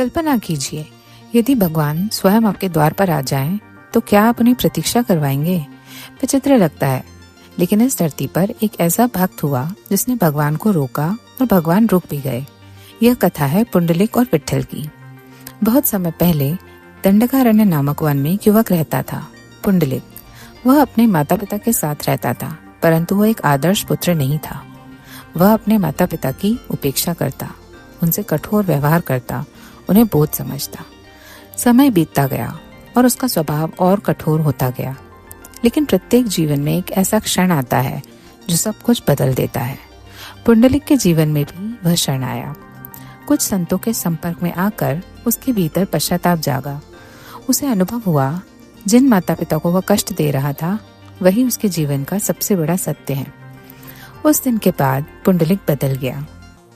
कल्पना कीजिए, यदि भगवान स्वयं आपके द्वार पर आ जाएं, तो क्या आप उन्हें प्रतीक्षा करवाएंगे? विचित्र लगता है, लेकिन इस धरती पर एक ऐसा भक्त हुआ जिसने भगवान को रोका और भगवान रुक भी गए। यह कथा है पुंडलिक और विट्ठल की। बहुत समय पहले दंडकारण्य नामक वन में एक युवक रहता था, पुंडलिक। वह अपने माता पिता के साथ रहता था, परंतु वह एक आदर्श पुत्र नहीं था। वह अपने माता पिता की उपेक्षा करता, उनसे कठोर व्यवहार करता, उन्हें बोझ समझता। समय बीतता गया और उसका स्वभाव और कठोर होता गया। लेकिन प्रत्येक जीवन में एक ऐसा क्षण आता है जो सब कुछ बदल देता है। पुंडलिक के जीवन में भी वह क्षण आया। कुछ संतों के संपर्क में आकर उसके भीतर पश्चाताप जागा। उसे अनुभव हुआ, जिन माता पिता को वह कष्ट दे रहा था, वही उसके जीवन का सबसे बड़ा सत्य है। उस दिन के बाद पुंडलिक बदल गया,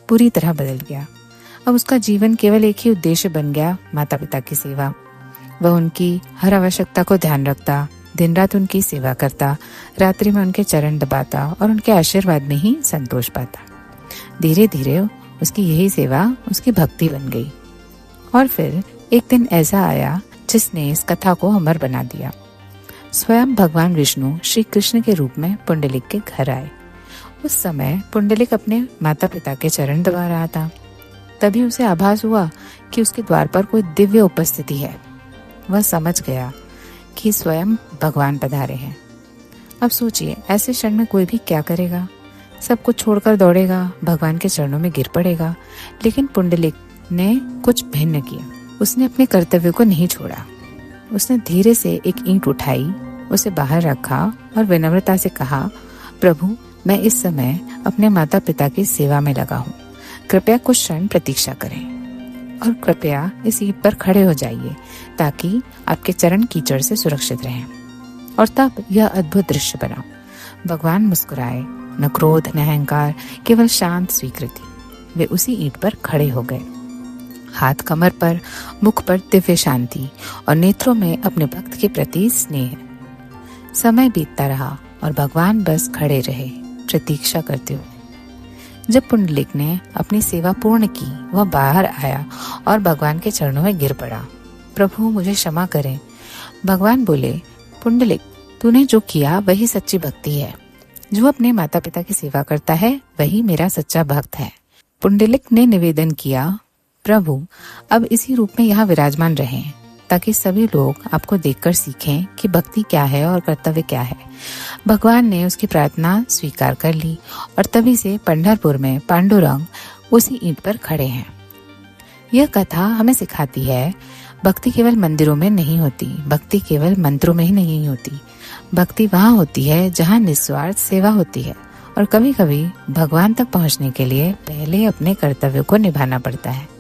पूरी तरह बदल गया। अब उसका जीवन केवल एक ही उद्देश्य बन गया, माता पिता की सेवा। वह उनकी हर आवश्यकता को ध्यान रखता, दिन रात उनकी सेवा करता, रात्रि में उनके चरण दबाता और उनके आशीर्वाद में ही संतोष पाता। धीरे धीरे उसकी यही सेवा उसकी भक्ति बन गई। और फिर एक दिन ऐसा आया जिसने इस कथा को अमर बना दिया। स्वयं भगवान विष्णु श्री कृष्ण के रूप में पुंडलिक के घर आए। उस समय पुंडलिक अपने माता पिता के चरण दबा रहा था। तभी उसे आभास हुआ कि उसके द्वार पर कोई दिव्य उपस्थिति है। वह समझ गया कि स्वयं भगवान पधारे हैं। अब सोचिए, ऐसे क्षण में कोई भी क्या करेगा? सब कुछ छोड़कर दौड़ेगा, भगवान के चरणों में गिर पड़ेगा। लेकिन पुंडलिक ने कुछ भिन्न किया। उसने अपने कर्तव्य को नहीं छोड़ा। उसने धीरे से एक ईंट उठाई, उसे बाहर रखा और विनम्रता से कहा, प्रभु, मैं इस समय अपने माता पिता की सेवा में लगा हूँ। कृपया कुछ क्षण प्रतीक्षा करें और कृपया इस ईंट पर खड़े हो जाइए ताकि आपके चरण कीचड़ से सुरक्षित रहें। और तब यह अद्भुत दृश्य बना। भगवान मुस्कुराए, न क्रोध न अहंकार, केवल शांत स्वीकृति। वे उसी ईंट पर खड़े हो गए, हाथ कमर पर, मुख पर दिव्य शांति और नेत्रों में अपने भक्त के प्रति स्नेह। समय बीतता रहा और भगवान बस खड़े रहे, प्रतीक्षा करते हुए। जब पुंडलिक ने अपनी सेवा पूर्ण की, वह बाहर आया और भगवान के चरणों में गिर पड़ा। प्रभु, मुझे क्षमा करें। भगवान बोले, पुंडलिक, तूने जो किया वही सच्ची भक्ति है। जो अपने माता पिता की सेवा करता है वही मेरा सच्चा भक्त है। पुंडलिक ने निवेदन किया, प्रभु, अब इसी रूप में यहाँ विराजमान रहें ताकि सभी लोग आपको देखकर सीखें कि भक्ति क्या है और कर्तव्य क्या है। भगवान ने उसकी प्रार्थना स्वीकार कर ली और तभी से पंढरपुर में पांडुरंग उसी ईंट पर खड़े हैं। यह कथा हमें सिखाती है, भक्ति केवल मंदिरों में नहीं होती, भक्ति केवल मंत्रों में ही नहीं होती। भक्ति वहाँ होती है जहाँ निस्वार्थ सेवा होती है। और कभी कभी भगवान तक पहुँचने के लिए पहले अपने कर्तव्यों को निभाना पड़ता है।